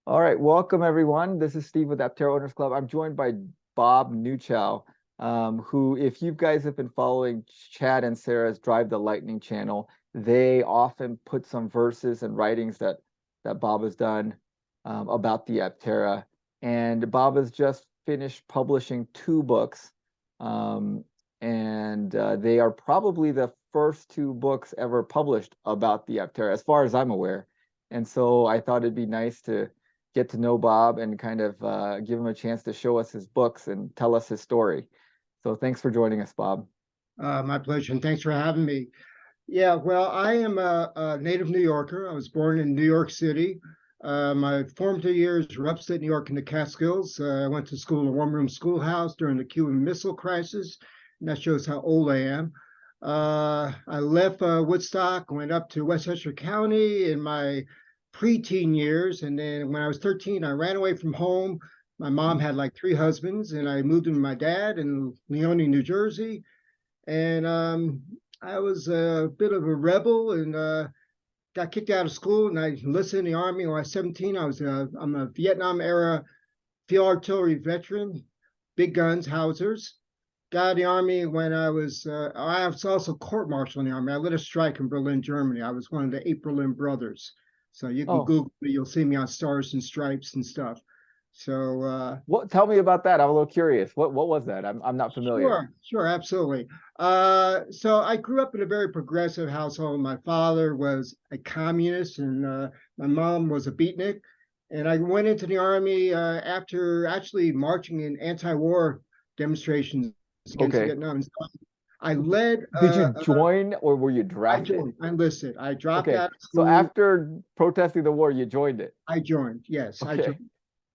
All right, welcome everyone. This is Steve with Aptera Owners Club. I'm joined by Bob Nuchow, who, if you guys have been following Chad and Sarah's Drive the Lightning channel, they often put some verses and writings that Bob has done about the Aptera. And Bob has just finished publishing two books, um, and they are probably the first two books ever published about the Aptera, as far as I'm aware. And so I thought it'd be nice to get to know Bob and kind of give him a chance to show us his books and tell us his story. So thanks for joining us, Bob. My pleasure, and thanks for having me. Yeah, well, I am a native New Yorker. I was born in New York City. My formative years were upstate New York in the Catskills. I went to school in a one-room schoolhouse during the Cuban Missile Crisis, and that shows how old I am. I left Woodstock, went up to Westchester County in my preteen years, and then when I was 13, I ran away from home. My mom had like three husbands, and I moved in with my dad in Leone, New Jersey. And I was a bit of a rebel and got kicked out of school. And I enlisted in the Army when I was 17. I'm a Vietnam era field artillery veteran, big guns, howitzers. Got out of the Army when I was also court martial in the Army. I led a strike in Berlin, Germany. I was one of the 8 Berlin brothers. So you can Oh, Google me, you'll see me on Stars and Stripes and stuff. So what? Tell me about that. I'm a little curious. What was that? I'm not familiar. Sure, absolutely. So I grew up in a very progressive household. My father was a communist, and my mom was a beatnik. And I went into the army after actually marching in anti-war demonstrations against Okay. Vietnam. And so I led. Did you join or were you I drafted? joined. I enlisted. I dropped Okay. out of So school. after protesting the war, you joined it. I joined. Yes, I Okay. joined.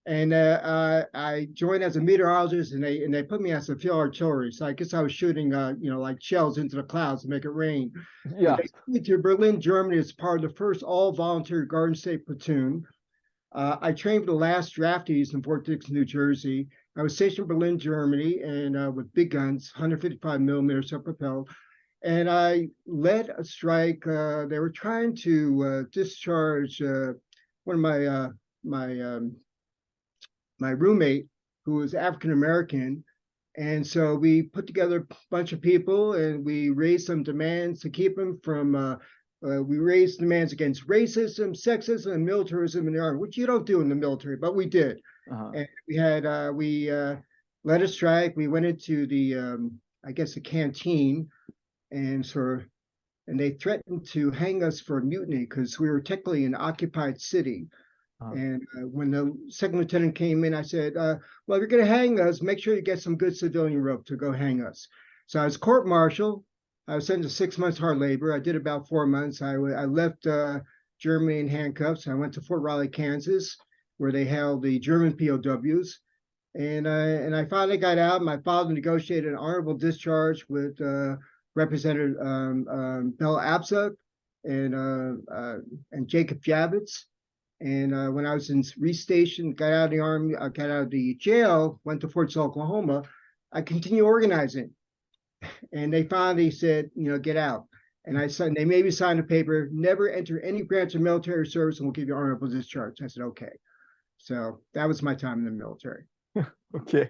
And I joined as a meteorologist, and they put me as a field artillery. So I guess I was shooting, like shells into the clouds to make it rain. And Yeah. they sent me to Berlin, Germany, as part of the first all-volunteer Garden State platoon. I trained for the last draftees in Fort Dix, New Jersey. I was stationed in Berlin, Germany, and with big guns, 155 millimeter self-propelled. And I led a strike. They were trying to discharge one of my my roommate, who was African American. And so we put together a bunch of people and we raised some demands to keep him from, we raised demands against racism, sexism, and militarism in the army, which you don't do in the military, but we did. Uh-huh. And we led a strike. We went into I guess, the canteen and and they threatened to hang us for mutiny because we were technically an occupied city. Uh-huh. And when the second lieutenant came in, I said, well, if you're going to hang us, make sure you get some good civilian rope to go hang us. So I was court martial. I was sentenced to 6 months hard labor. I did about 4 months. I left Germany in handcuffs. I went to Fort Riley, Kansas, where they held the German POWs. And I finally got out. My father negotiated an honorable discharge with Representative Bell Abzug and Jacob Javits. And when I was in restation, got out of the army, got out of the jail, went to Fort Sill, Oklahoma, I continued organizing. And they finally said, get out. And I signed, they made me sign a paper, never enter any branch of military service and we'll give you honorable discharge. I said, okay. So that was my time in the military. Okay.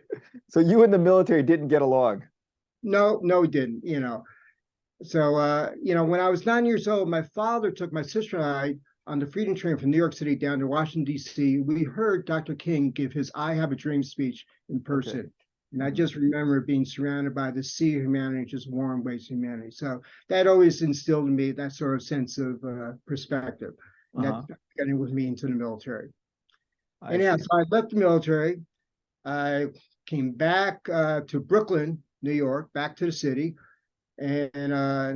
So you and the military didn't get along. No, no, we didn't, So, when I was 9 years old, my father took my sister and I on the Freedom Train from New York City down to Washington, D.C. We heard Dr. King give his I Have a Dream speech in person. Okay. And I just remember being surrounded by the sea of humanity, just warm waves of humanity. So that always instilled in me that sort of sense of perspective. And that got in with me into the military. So I left the military. I came back to Brooklyn, New York, back to the city, and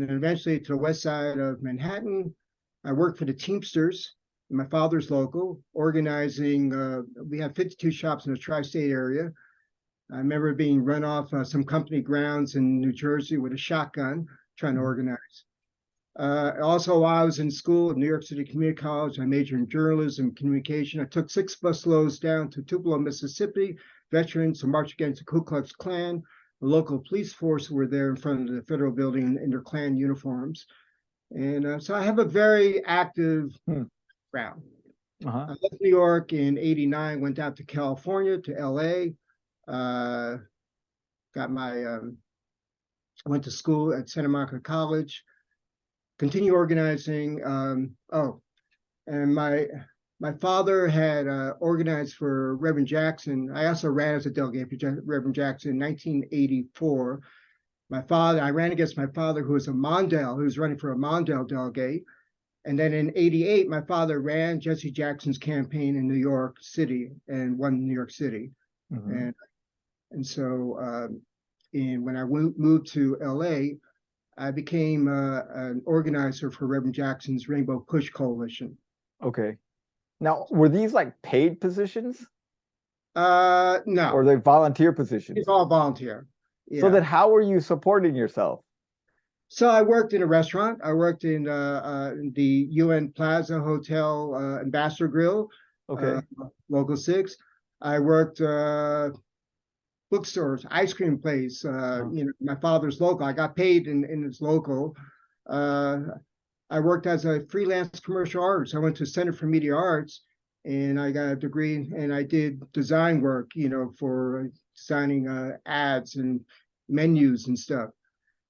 eventually to the west side of Manhattan. I worked for the Teamsters, my father's local, organizing. We had 52 shops in the tri-state area. I remember being run off some company grounds in New Jersey with a shotgun, trying to organize. Also, while I was in school at New York City Community College, I majored in journalism and communication. I took 6 bus loads down to Tupelo, Mississippi, veterans to march against the Ku Klux Klan. The local police force were there in front of the federal building in their Klan uniforms. And so I have a very active background. Uh-huh. I left New York in '89, went out to California, to LA, got my, went to school at Santa Monica College, continued organizing. And my father had organized for Reverend Jackson. I also ran as a delegate for Reverend Jackson in 1984. I ran against my father, who was who was running for a Mondale delegate. And then in '88, my father ran Jesse Jackson's campaign in New York City and won New York City. Hmm. And so when I moved to LA, I became an organizer for Reverend Jackson's Rainbow Push Coalition. Okay. Now, were these like paid positions or No, are they volunteer it's positions? all volunteer. So Yeah. then how were you supporting yourself? So I worked in a restaurant. I worked in the UN Plaza Hotel Ambassador Grill, uh, Okay. Local 6. I worked bookstores, ice cream place. Uh, My father's local. I got paid in his local. Uh, I worked as a freelance commercial artist. I went to Center for Media Arts, and I got a degree, and I did design work, for designing ads and menus and stuff.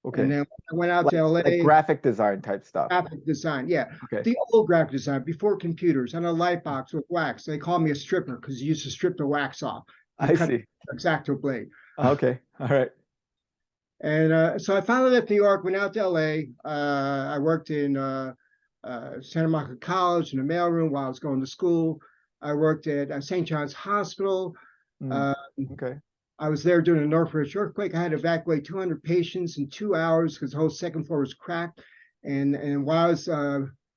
And okay. then I went out to Like LA, graphic design type stuff. graphic design. Yeah, Okay. the old graphic design before computers on a light box with wax. They call me a stripper because you used to strip the wax off and I cut see. X-Acto blade. Okay. All right. And so I finally left New York, went out to LA. I worked in Santa Monica College in the mailroom while I was going to school. I worked at St. John's Hospital. Mm, Uh, okay. I was there during the Northridge earthquake. I had to evacuate 200 patients in 2 hours because the whole second floor was cracked. And while I was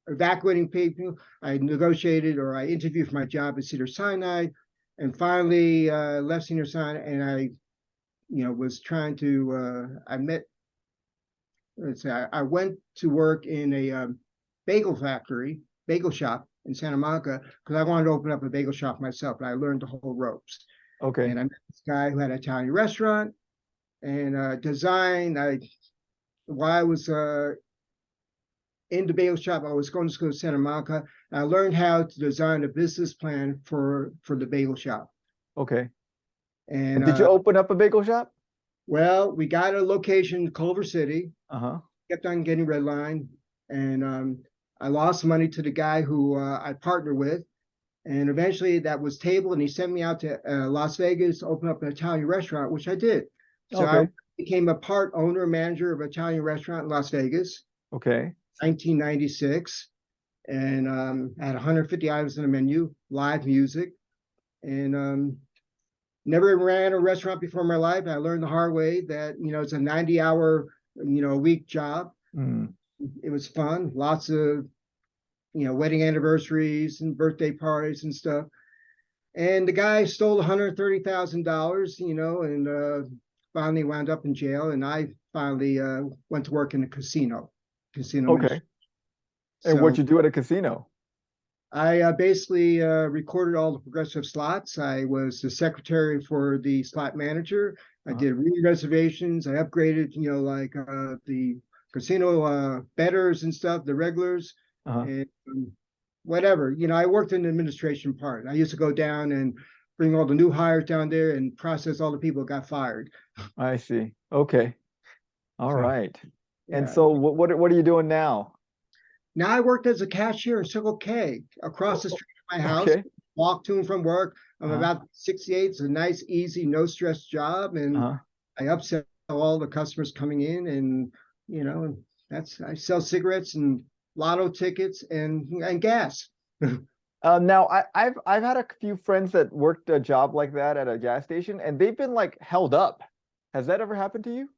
evacuating people, I negotiated or I interviewed for my job at Cedars-Sinai, and finally left Cedars-Sinai, and I, was trying to. I met. Let's say I went to work in a bagel factory, bagel shop in Santa Monica because I wanted to open up a bagel shop myself, and I learned the whole ropes. Okay. And I met this guy who had an Italian restaurant and designed. While I was in the bagel shop, I was going to school in Santa Monica. And I learned how to design a business plan for the bagel shop. Okay. And And did you open up a bagel shop? well, we got a location in Culver City. Uh-huh. Kept on getting red line, and I lost money to the guy who I partnered with. And eventually that was tabled, and he sent me out to Las Vegas to open up an Italian restaurant, which I did. So I Okay. became a part owner manager of an Italian restaurant in Las Vegas, Okay. 1996, and had 150 items on the menu, live music, and never ran a restaurant before in my life. I learned the hard way that it's a 90-hour a week job. Mm. It was fun, lots of wedding anniversaries and birthday parties and stuff. And the guy stole $130,000, and finally wound up in jail. And I finally went to work in a casino Okay. ministry. And what'd So you do at a casino? I basically recorded all the progressive slots. I was the secretary for the slot manager. I Uh-huh. did room reservations. I upgraded, like the casino bettors and stuff, the regulars, Uh-huh. and whatever. I worked in the administration part. I used to go down and bring all the new hires down there and process all the people that got fired. I see. Okay. All So right. And yeah. so what are you doing now? Now I worked as a cashier in Circle K across the Oh, street from my house. okay. Walk to and from work. I'm Uh-huh. about 68. It's a nice, easy, no stress job, and Uh-huh. I upsell all the customers coming in, and I sell cigarettes and lotto tickets and gas. Now I've had a few friends that worked a job like that at a gas station and they've been like held up. Has that ever happened to you?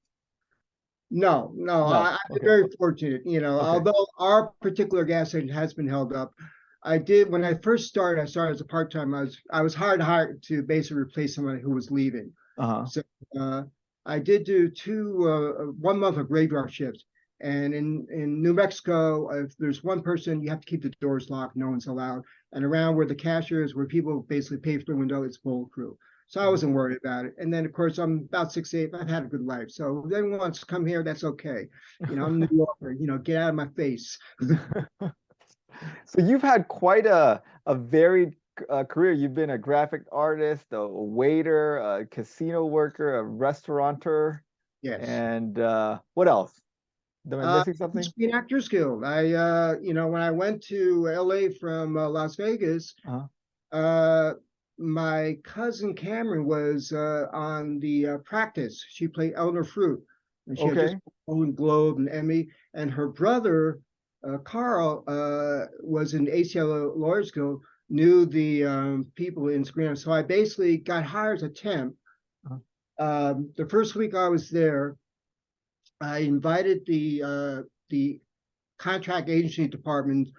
No, no, No. I've been Okay. very fortunate. Okay. Although our particular gas station has been held up, I did when I first started. I started as a part time. I was hired to basically replace somebody who was leaving. Uh-huh. So I did do 1 month of graveyard shifts. And in New Mexico, if there's one person, you have to keep the doors locked. No one's allowed. And around where the cashier is, where people basically pay for the window, it's full crew. So I Mhm. wasn't worried about it. And then, of course, I'm about 6'8". I've had a good life. So if anyone wants to come here, that's okay. I'm a New Yorker. Get out of my face. So you've had quite a varied career. You've been a graphic artist, a waiter, a casino worker, a restaurateur, Yes. and what else? Am I missing something? Screen Actors Guild. When I went to LA from Las Vegas, Uh-huh. uh, my cousin Cameron was on the practice. She played Eleanor Fruit, and she had just Okay. won Golden Globe and Emmy. And her brother, Carl, was in ACL Lawyers Guild, knew the people in Screen. So I basically got hired as a temp. Uh-huh. The first week I was there, I invited the contract agency department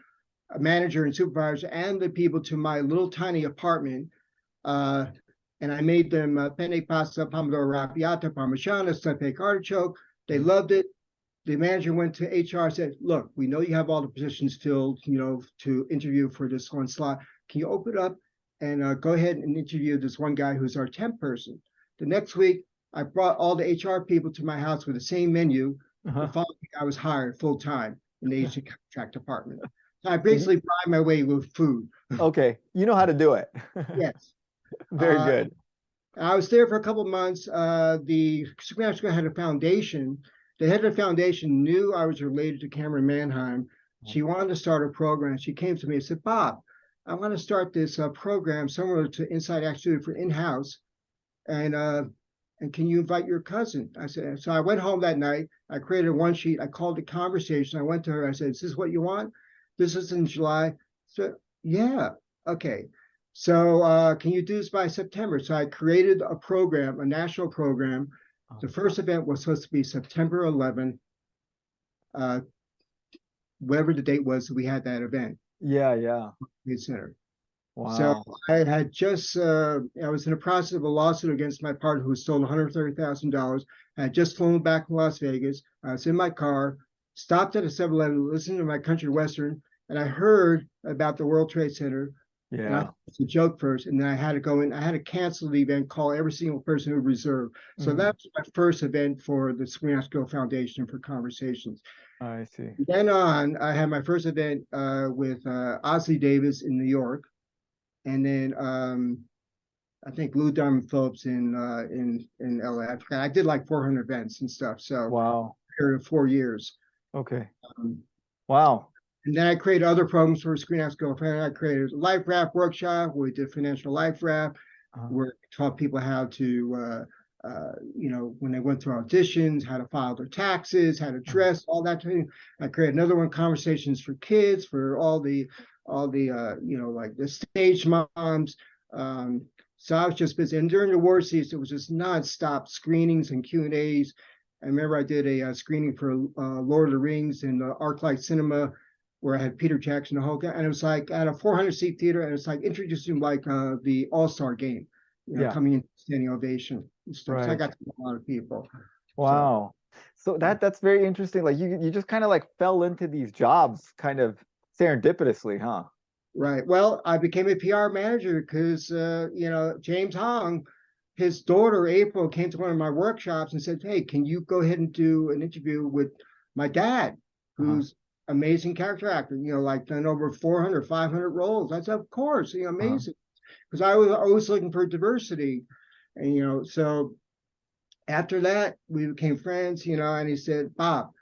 manager and supervisor and the people to my little tiny apartment. Uh, and I made them penne pasta, pomodoro arrabbiata, parmigiana, stepe artichoke. They Mhm. loved it. The manager went to HR, said, "Look, we know you have all the positions filled, to interview for this one slot. Can you open it up and go ahead and interview this one guy who's our temp person?" The next week, I brought all the HR people to my house with the same menu. The Uh-huh. following week, I was hired full time in the agency contract department. So I So you, basically buy my way with food. okay, you know how to do it. Yes. Very Uh, good. I was there for a couple of months. The Superman School had a foundation. The head of the foundation knew I was related to Cameron Manheim. She wanted to start a program. She came to me and said, "Bob, I want to start this program similar to Inside Act Studio for in-house. And can you invite your cousin?" I said, so I went home that night. I created one sheet. I called it conversation. I went to her. I said, "Is this what you want? This is in July." So yeah, okay. So can you do this by September? So I created a program, a national program. The first event was supposed to be September 11th, uh, whatever the date was. We had that event Yeah, yeah. in the center. So Wow. I was in the process of a lawsuit against my partner who stole $130,000. I had just flown back from Las Vegas. I was in my car, stopped at a 7-Eleven, listened to my country western, and I heard about the World Trade Center. And I Yeah. thought it was a joke first, and then I had to go in. I had to cancel the event, call every single person who reserved. So Mhm. that was my first event for the Screen Actors Guild Foundation for Conversations. I see. Then on, I had my first event with Osley Davis in New York, and then I think Lou Diamond Phillips in LA. I did like 400 events and stuff. So Wow. period of 4 years. Okay. Um, Wow. and then I created other programs for Screen Actors Guild. I created a life wrap workshop where we did financial life wrap, Uh, where we taught people how to, when they went through auditions, how to file their taxes, how to uh, dress, all that thing. I created another one, conversations for kids, for all the like the stage moms. Um, so I was just busy. And during the war season, it was just nonstop screenings and Q&As. I remember I did a screening for Lord of the Rings in the ArcLight Cinema, where I had Peter Jackson, the whole guy, and it was like at a 400-seat theater, and it's like introducing like the All-Star game, yeah. coming in standing ovation and stuff. So I Right. got to know a lot of people. So Wow. So that's very interesting. Like you just kind of like fell into these jobs kind of serendipitously, huh? right. Well, I became a PR manager because James Hong, his daughter April came to one of my workshops and said, "Hey, can you go ahead and do an interview with my dad, Uh-huh. who's amazing character actor, like done over 400, 500 roles." I said, "Of course, Uh-huh. amazing." Because I was always looking for diversity. And so after that, we became friends, and he said, "Bob,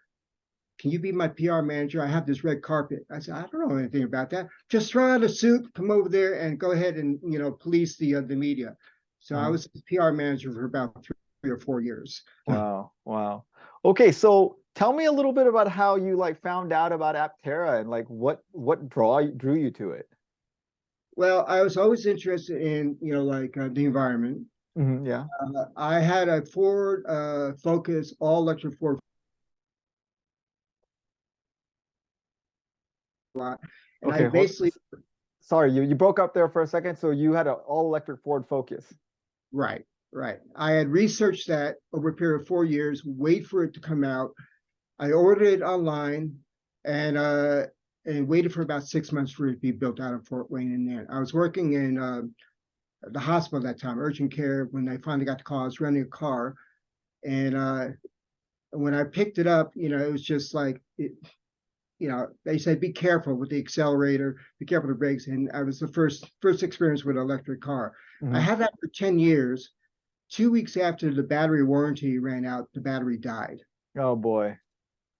can you be my PR manager? I have this red carpet." I said, "I don't know anything about that. Just throw out a suit, come over there and go ahead and, police the media." So I Uh-huh. was PR manager for about 3 or 4 years. Wow. Wow. Okay, so tell me a little bit about how you like found out about Aptera and like what drew you to it. Well, I was always interested in, the environment. Yeah. I had a Ford Focus, all electric Ford lot. And I Okay, basically, sorry, you broke up there for a second. So you had an all electric Ford Focus. right, right. I had researched that over a period of 4 years, wait for it to come out. I ordered it online and waited for about 6 months for it to be built out of Fort Wayne. And then I was working in the hospital at that time, urgent care. When I finally got the call, I was renting a car. And when I picked it up, it was just like they said, be careful with the accelerator, be careful with the brakes. And I was the first experience with an electric car. I Mhm. had that for 10 years. 2 weeks after the battery warranty ran out, the battery died. Oh boy.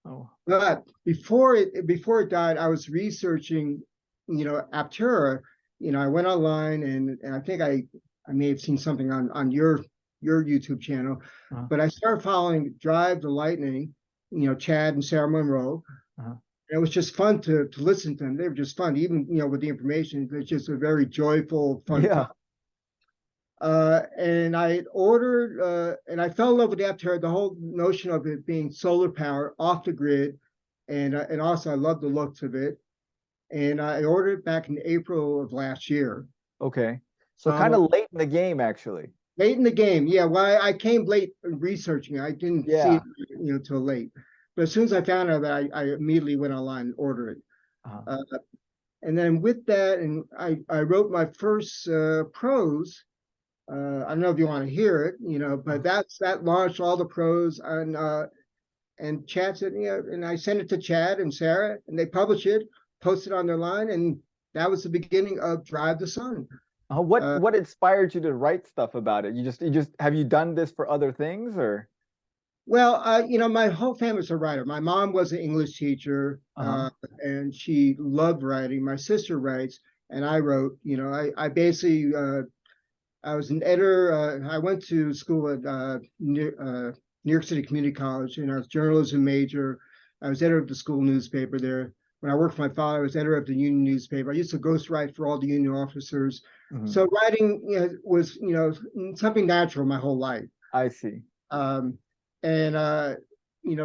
Oh. But before it died, I was researching, Aptera. I went online and I think I may have seen something on your YouTube channel, Uh-huh. but I started following Drive the Lightning, Chad and Sarah Monroe. Uh-huh. It was just fun to listen to them. They were just fun, even with the information. It's just a very joyful, fun time. Yeah. And I ordered, and I fell in love with the Aptera, the whole notion of it being solar power off the grid, and also I love the looks of it. And I ordered it back in April of last year. Okay. So kind Um, of late in the game, actually. Late in the game, yeah. Well, I came late researching it. I didn't see Yeah. it, till late. But as soon as I found out that, I immediately went online and ordered it. Uh-huh. And then with that, and I wrote my first prose. I don't know if you want to hear it, but that launched all the pros and Chad said, and I sent it to Chad and Sarah, and they published it, posted on their line, and that was the beginning of Drive the Sun. What Uh, what inspired you to write stuff about it? You just have you done this for other things or? well, my whole family's a writer. My mom was an English teacher, Uh-huh. and she loved writing. My sister writes, and I wrote. I basically I was an editor. I went to school at New York City Community College, and I was a journalism major. I was editor of the school newspaper there. When I worked for my father, I was editor of the union newspaper. I used to ghostwrite for all the union officers. Mhm. So writing, was something natural my whole life. I see. Um, and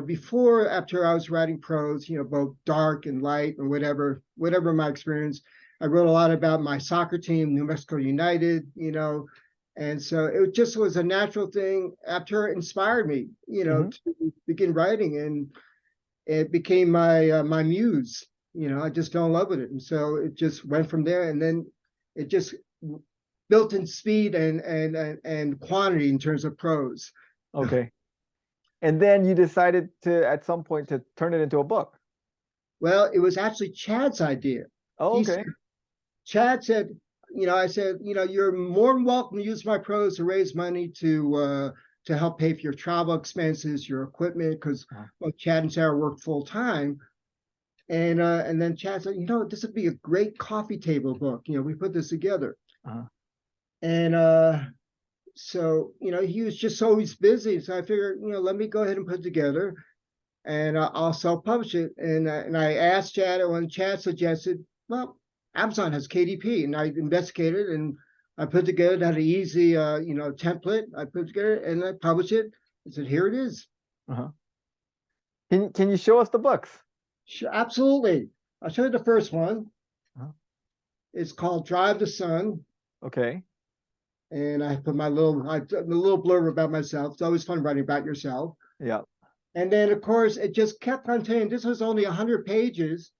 before after I was writing prose, both dark and light and whatever my experience. I wrote a lot about my soccer team, New Mexico United, and so it just was a natural thing. After it inspired me, Hmm. to begin writing, and it became my muse. I just fell in love with it, and so it just went from there. And then it just built in speed and quantity in terms of prose. Okay. And then you decided to at some point to turn it into a book. Well, it was actually Chad's idea. Oh, He okay. said, Chad said, I said, you're more than welcome to use my prose to raise money to help pay for your travel expenses, your equipment, because Uh-huh. Chad and Sarah work full time. And then Chad said, this would be a great coffee table book. We put this together. Uh-huh. And so, he was just always busy. So I figured, let me go ahead and put it together, and I'll self-publish it. And I asked Chad, and when Chad suggested, well, Amazon has KDP, and I investigated and I put together that easy, template. I put together and I published it. I said, here it is. Uh-huh. Can you show us the books? Sure, absolutely. I'll show you the first one. Uh-huh. It's called Drive the Sun. Okay. And I put a little blurb about myself. It's always fun writing about yourself. Yeah. And then, of course, it just kept on saying, this was only 100 pages.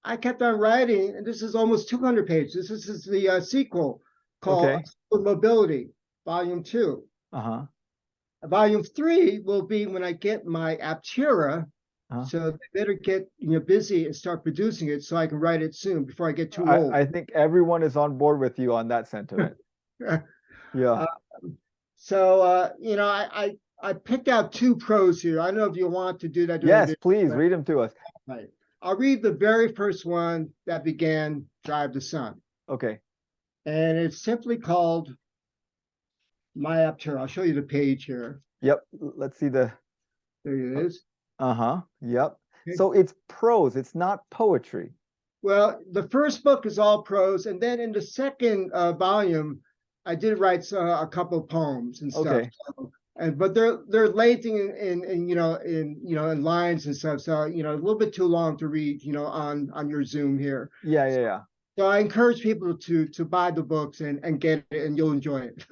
I kept on writing, and this is almost 200 pages. This is the sequel called Okay. Mobility, Volume 2. Uh-huh. Volume 3 will be when I get my Aptera. Uh-huh. So they better get busy and start producing it so I can write it soon before I get too I, old. I think everyone is on board with you on that sentiment. Yeah. uh, so I picked out two pros here. I don't know if you want to do that during the Yes, video, please but read them to us. right. I'll read the very first one that began Drive the Sun. Okay. And it's simply called My Aptera. I'll show you the page here. Yep. Let's see the. There it is. Uh-huh. Yep. Okay. So it's prose, it's not poetry. Well, the first book is all prose, and then in the second volume, I did write a couple of poems and stuff. Okay. So, but they're lengthy in lines and stuff. So a little bit too long to read on your Zoom here. Yeah, yeah, yeah. So I encourage people to buy the books and get it, and you'll enjoy it.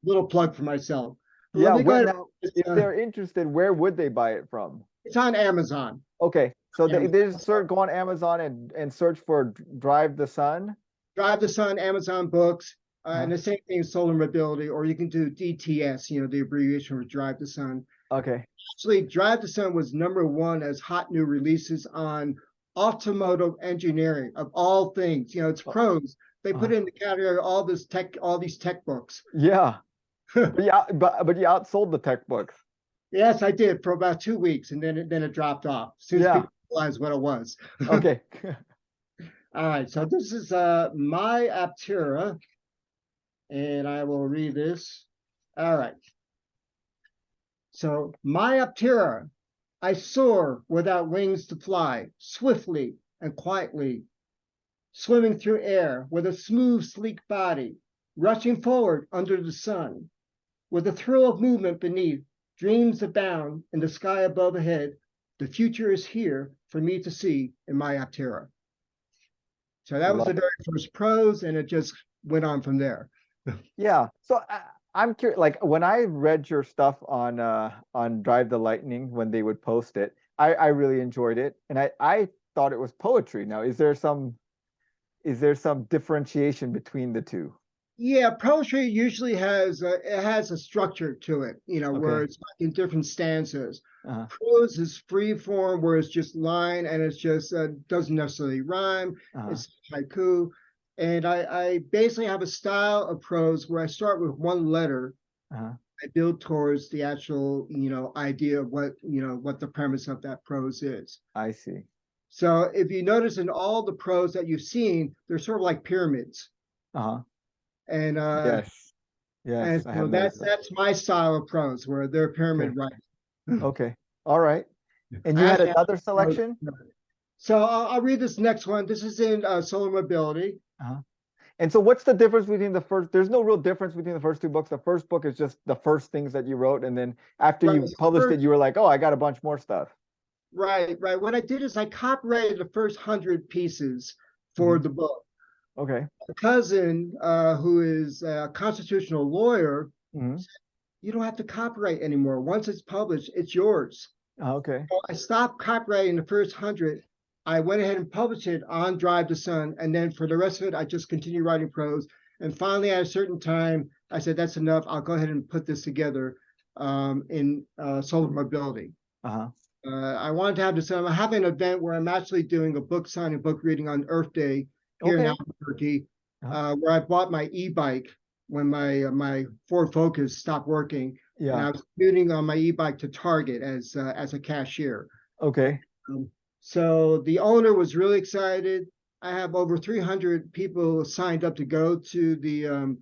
Little plug for myself. But let Yeah, me go when ahead. now, if they're interested, where would they buy it from? It's on Amazon. Okay, so they Amazon. just go on Amazon and search for Drive the Sun. Drive the Sun, Amazon Books, Huh? and the same thing is Solar Mobility, or you can do DTS, the abbreviation for Drive the Sun. Okay. Actually, Drive the Sun was #1 as hot new releases on automotive engineering of all things. You know, it's prose. They put it in the category of all these tech books. Yeah. But you outsold the tech books. Yes, I did for about 2 weeks, and then it dropped off as soon as Yeah. people realized what it was. Okay. All right, so this is my Aptera, and I will read this. All right. So my Aptera, I soar without wings to fly, swiftly and quietly, swimming through air with a smooth, sleek body, rushing forward under the sun. With a thrill of movement beneath, dreams abound in the sky above ahead. The future is here for me to see in my Aptera. So that was the Love it. very first prose, and it just went on from there. Yeah. So I'm curious, like when I read your stuff on Drive the Lightning when they would post it, I really enjoyed it. And I thought it was poetry. Now, is there some differentiation between the two? Yeah, poetry usually has a structure to it, you know, where Okay. it's like in different stanzas. Uh-huh. Prose is free form, where it's just line and it's just doesn't necessarily rhyme. Uh-huh. It's haiku, and I basically have a style of prose where I start with one letter. Uh-huh. I build towards the actual, you know, idea of what the premise of that prose is. I see. So if you notice in all the prose that you've seen, they're sort of like pyramids. Uh-huh. And Yes. Yes, I so have noticed that. that's my style of prose, where they're Okay. pyramid writing. Okay. All right. And I you had actually have another prose. selection? So I'll read this next one. This is in Solar Mobility. Uh-huh. And so what's the difference between the first? There's no real difference between the first two books. The first book is just the first things that you wrote, and then after Right, you published it, you were like, oh, I got a bunch more stuff. right. What I did is I copyrighted the first 100 pieces for Mhm. the book. Okay. A cousin who is a constitutional lawyer, Mhm. you don't have to copyright anymore. Once it's published, it's yours. Okay. So I stopped copyrighting the first 100. I went ahead and published it on Drive the Sun. And then for the rest of it, I just continued writing prose. And finally, at a certain time, I said, that's enough. I'll go ahead and put this together in Solar Mobility. Uh-huh. I wanted to have this. I'm having an event where I'm actually doing a book signing, book reading on Earth Day here in Okay. Albuquerque, Uh-huh. where I bought my e-bike when my Ford Focus stopped working, and Yeah. I was commuting on my e-bike to Target as a cashier. Okay. So the owner was really excited. I have over 300 people signed up to go to the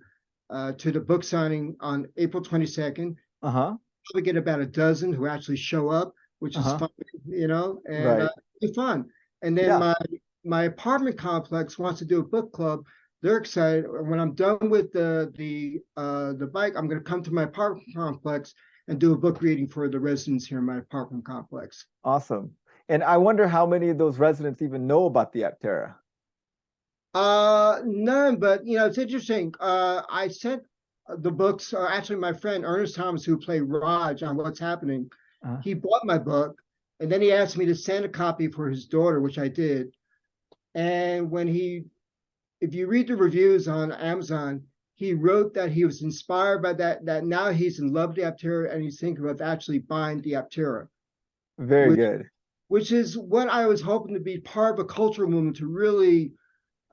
book signing on April 22nd. Uh-huh. Probably get about a dozen who actually show up, which is Uh-huh. fun, you know, and Right. it's fun. And then Yeah. my apartment complex wants to do a book club. They're excited. When I'm done with the bike, I'm going to come to my apartment complex and do a book reading for the residents here in my apartment complex. Awesome. And I wonder how many of those residents even know about the Aptera. None, but you know, it's interesting. I sent the books. Actually, my friend Ernest Thomas, who played Raj on What's Happening, Uh-huh. he bought my book, and then he asked me to send a copy for his daughter, which I did. And if you read the reviews on Amazon, he wrote that he was inspired by that now he's in love with the Aptera and he's thinking of actually buying the Aptera, Very which good. which is what I was hoping to be part of a cultural movement to really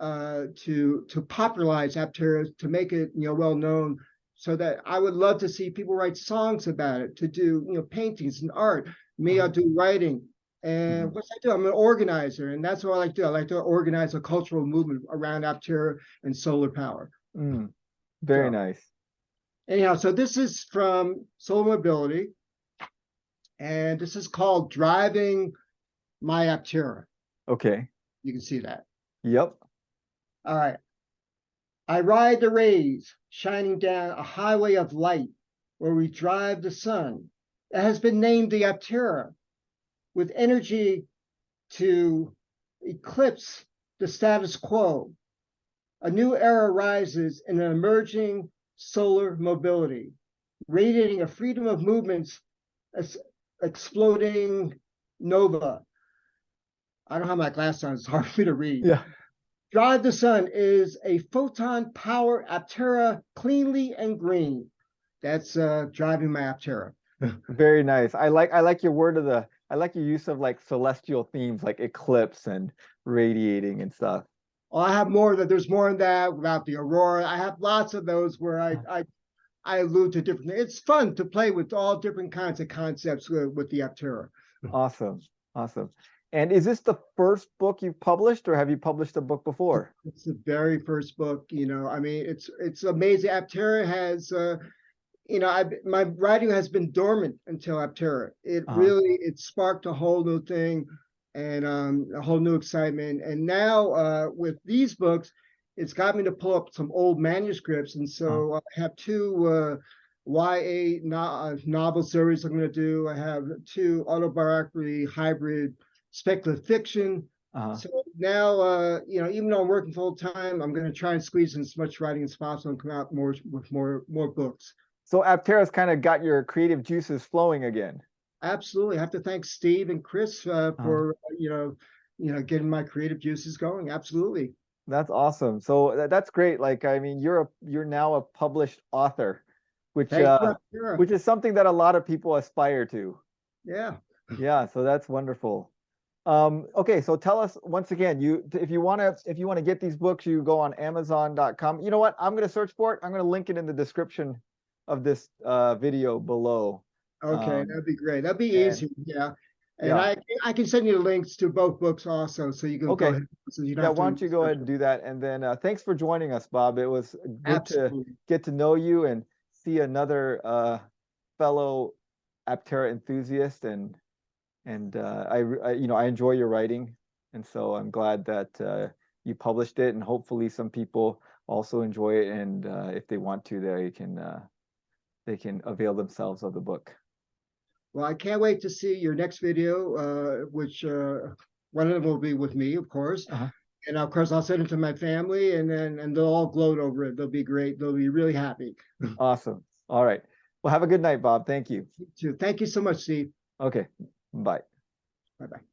to popularize Aptera, to make it well known, so that I would love to see people write songs about it, to do paintings and art. Me, I'll do writing. And Mhm. what's I do? I'm an organizer, and that's what I like to do. I like to organize a cultural movement around Aptera and solar power. Very So nice. anyhow, so this is from Solar Mobility, and this is called Driving My Aptera. Okay. You can see that. Yep. All right. I ride the rays shining down a highway of light where we drive the sun that has been named the Aptera, with energy to eclipse the status quo. A new era rises in an emerging solar mobility, radiating a freedom of movements as exploding nova. I don't have my glasses on, it's hard for me to read. Yeah. Drive the Sun is a photon power Aptera, cleanly and green. That's driving my Aptera. Very nice. I like your word of the I like your use of like celestial themes like eclipse and radiating and stuff. Well, I have more that there's more in that about the aurora. I have lots of those where I allude to different. It's fun to play with all different kinds of concepts with the Aptera. Awesome. Awesome. And is this the first book you've published or have you published a book before? It's the very first book. I mean, it's amazing. Aptera has my writing has been dormant until Aptera. It Uh-huh. really it sparked a whole new thing and a whole new excitement. And now with these books, it's got me to pull up some old manuscripts. And Uh-huh. so I have two YA novel series I'm going to do. I have two autobiography hybrid speculative fiction. Uh-huh. So now, even though I'm working full time, I'm going to try and squeeze in as much writing as possible and come out more with more books. So Aptera's kind of got your creative juices flowing again. Absolutely. I have to thank Steve and Chris Uh-huh. for getting my creative juices going. Absolutely. That's awesome. So that's great. Like, I mean, you're now a published author, which Thank uh you, Aptera. which is something that a lot of people aspire to. Yeah. Yeah, so that's wonderful. Okay, so tell us once again, if you want to get these books, you go on Amazon.com. You know what? I'm going to search for it. I'm going to link it in the description of this video below. Okay, Um, that'd be great. That'd be and easy. Yeah. And yeah, I can send you the links to both books also, so you can go okay. ahead. So you don't Yeah, have why to don't you go ahead search and them. do that? And then thanks for joining us, Bob. It was good to Absolutely. get to know you and see another fellow Aptera enthusiast and I enjoy your writing, and so I'm glad that you published it, and hopefully some people also enjoy it, and if they want to, they can avail themselves of the book. Well, I can't wait to see your next video, which one of them will be with me, of course. Uh-huh. And of course, I'll send it to my family, and they'll all gloat over it. They'll be great. They'll be really happy. Awesome. All right. Well, have a good night, Bob. Thank you. Too. Thank you so much, Steve. Okay. Bye. Bye bye.